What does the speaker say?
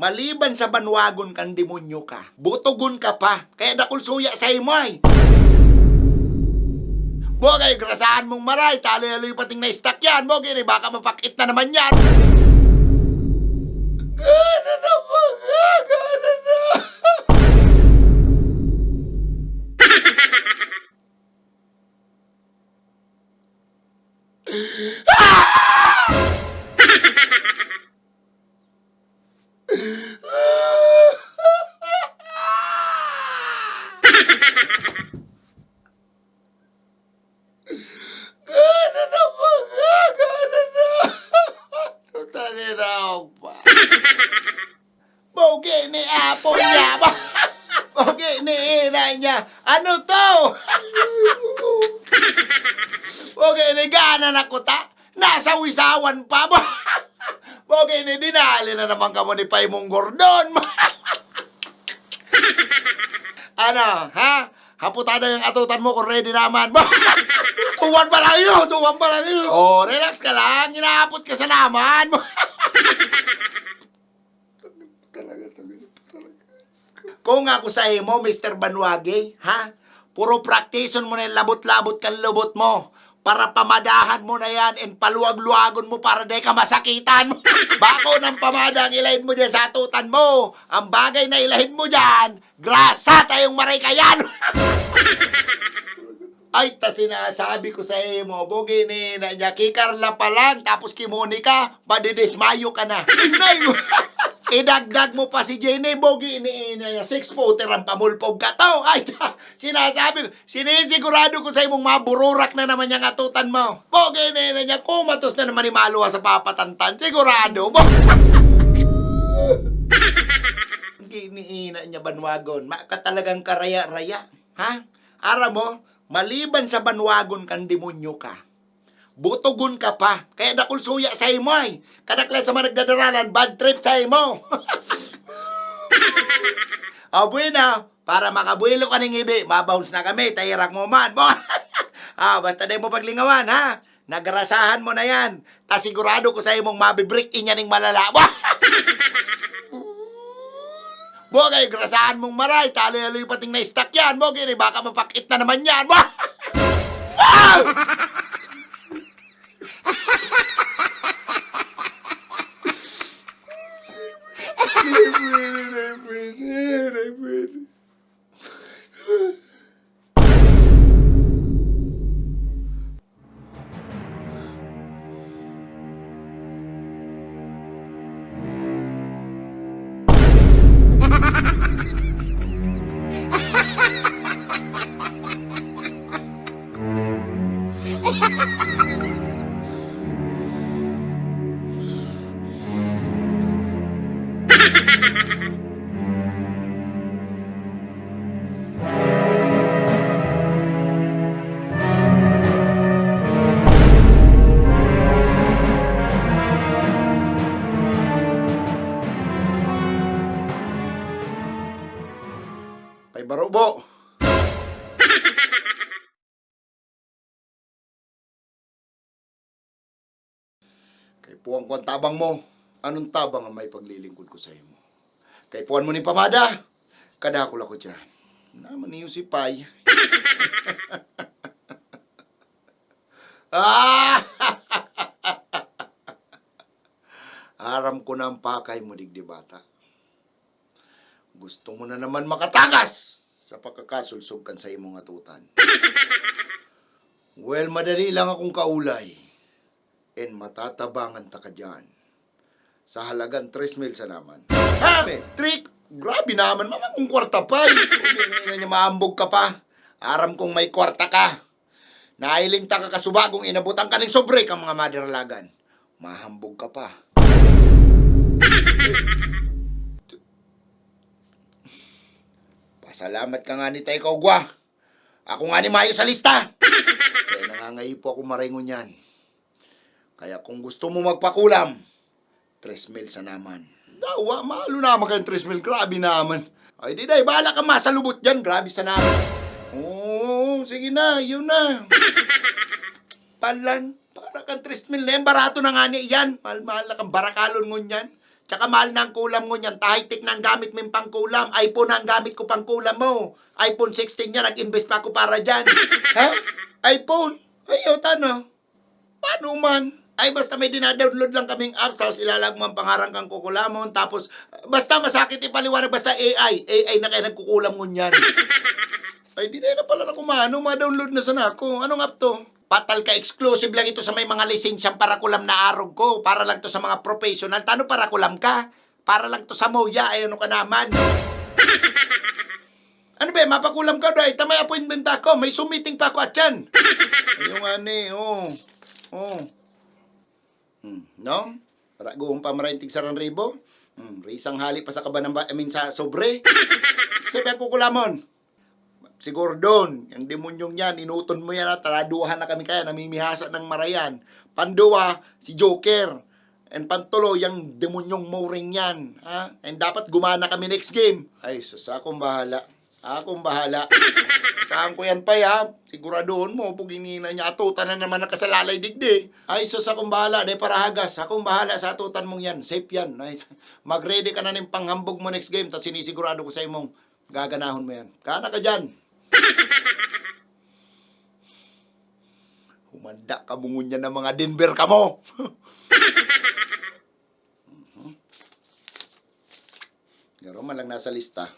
maliban sa banwagon kang demonyo ka, butugon ka pa, kaya nakulsuya sa imo ay. Bogay, grasahan mong maray, talo-aloy pating na-stack yan, bogay, baka mapakit na naman yan. Gana na po, gana na. Gana na po, gana na. Tutali na ako pa. Bogi ni Apo niya. Bogi ni ina niya. Ano to? Bogi ni gana na kuta. Nasa wisawan pa ba? Bogi ni dinali na naman ka mo ni Paimong Gordon. Ano, ha? Haputada yung atutan mo kung ready naman. Tuwan pa lang yun, tuwan pa lang yun. Oh, relax ka lang. Hinahapot ka sa naman. Kung ako sa imo, Mr. Banwagi, ha? Puro practiceon mo na yung labot-labot kang lubot mo. Para pamadahan mo na yan and paluwag-luwagon mo para di ka masakitan. Bako ng pamada ang ilahin mo dyan sa atutan mo. Ang bagay na ilahin mo dyan, grasa tayong maray kayan. Ay, ta sinasabi ko sa imo, bogi ni na niya, kikarla pa lang, tapos kimuni ka, madidismayo ka na. Inay mo. Idagdag mo pa si Jenny, bogi ni ina niya, 6-footer ang pamulpog ka to. Ay, sinasabi ko, sinisigurado ko sa imong mabururak na naman yung atutan mo. Bogi ni ina niya, kumatos na naman ni Maluwa sa papatantan, sigurado. Giniina niya banwagon, maka talagang karaya-raya. Ha? Ara mo, maliban sa banwagon kang demonyo ka, butugon ka pa, kaya nakulsuya sa imo ay. Kadaklan sa mga nagdadaralan, bad trip sa imo. O buena, para makabuelo ka ng ibi, mabounce na kami, tayirak mo man. Basta di mo paglingawan, ha? Nagarasahan mo na yan. Ta sigurado ko sa imong mabibreak in yan ng malala. Bogay, grasahan mong maray, talo-aloy pating na-stack yan. Bogay, baka mapakit na naman yan. Pay barubo. Kay puwang ko ang tabang mo. Anong tabang ang may paglilingkod ko sa imo? Kay puwan mo ni pamada. Kadakol ako dyan. Naman niyo si Pai. Aram ko na ang pakay mo, digdi bata. Gusto mo na naman makatagas sa pagkakasulsog kan sa imong atutan. Well, madali lang akong kaulay. And matatabangan ta ka dyan. Sa halagang 3,000 sa naman. Ha? Trick! Grabe naman, mama kung kwarta pa. Hindi niya maambog ka pa. Aram kong may kwarta ka. Nailing ta ka kasubagong inabutan ka ng sobre kang mga madiralagan. Mahambog ka pa. Pasalamat ka nga ni Tay Kaugwa. Ako nga ni Mayo sa lista. Kaya nangangayipo ako maringon yan. Kaya kung gusto mo magpakulam, 3,000 sa naman. Dawa, mahalo naman kayong 3,000. Grabe naman. Ay, di day, bahala ka masalubot dyan. Grabe sa naman. Oo, sige na, yun na. Palan, para kang 3,000 na yan. Barato na nga niya yan. Mahal na kang barakalon ngun yan. Tsaka mahal na ang kulam mo niyan. Tahitik na ang gamit mo yung pangkulam. iPhone na ang gamit ko pangkulam mo. iPhone 16 yan. Nag-invest pa ako para dyan. Ha? iPhone? Ayaw, tano. Paano man? Ay, basta may dinadownload lang kaming app, tapos ilalag mo ang pangarang kang kukulamon, tapos, basta masakit ipaliwanag, basta AI. AI na kayo nagkukulam mo niyan. Ay, di na pala na kumano, ma-download na sana ako. Anong app to? Patal ka, exclusive lang ito sa may mga lisensyang para kulam na arog ko. Para lang to sa mga professional. Tano para kulam ka? Para lang to sa moya, ay ano ka naman. Ano ba, mapakulam ka doon? Tamay appointment ako, may submitting pa ako at yan. Yung oh. No? Para guong pamarintig sa ranribo. Risang hali pa sa kabanang sa sobre. Sabi ang kukulamon. Siguro doon, yung demonyong yan, inuton mo yan at taraduhan na kami kaya, namimihasa ng marayan. Panduwa, si Joker. And pantulo, yung demonyong Mouring yan. Ha? And dapat gumana kami next game. Ay, sus, akong bahala. Akong bahala. Saan ko yan pa ya? Siguraduhon mo, puginina niya, atutan na naman ang kasalalay digdi. Ay, sus, akong bahala, de para hagas. Akong bahala sa atutan mong yan. Safe yan. Ay, mag-ready ka na ng panghambog mo next game, tapos sinisigurado ko sa imong gaganahon mo yan. Kana ka dyan. Humanda ka mungun yan ng mga Denver ka mo. Garo man lang nasa lista.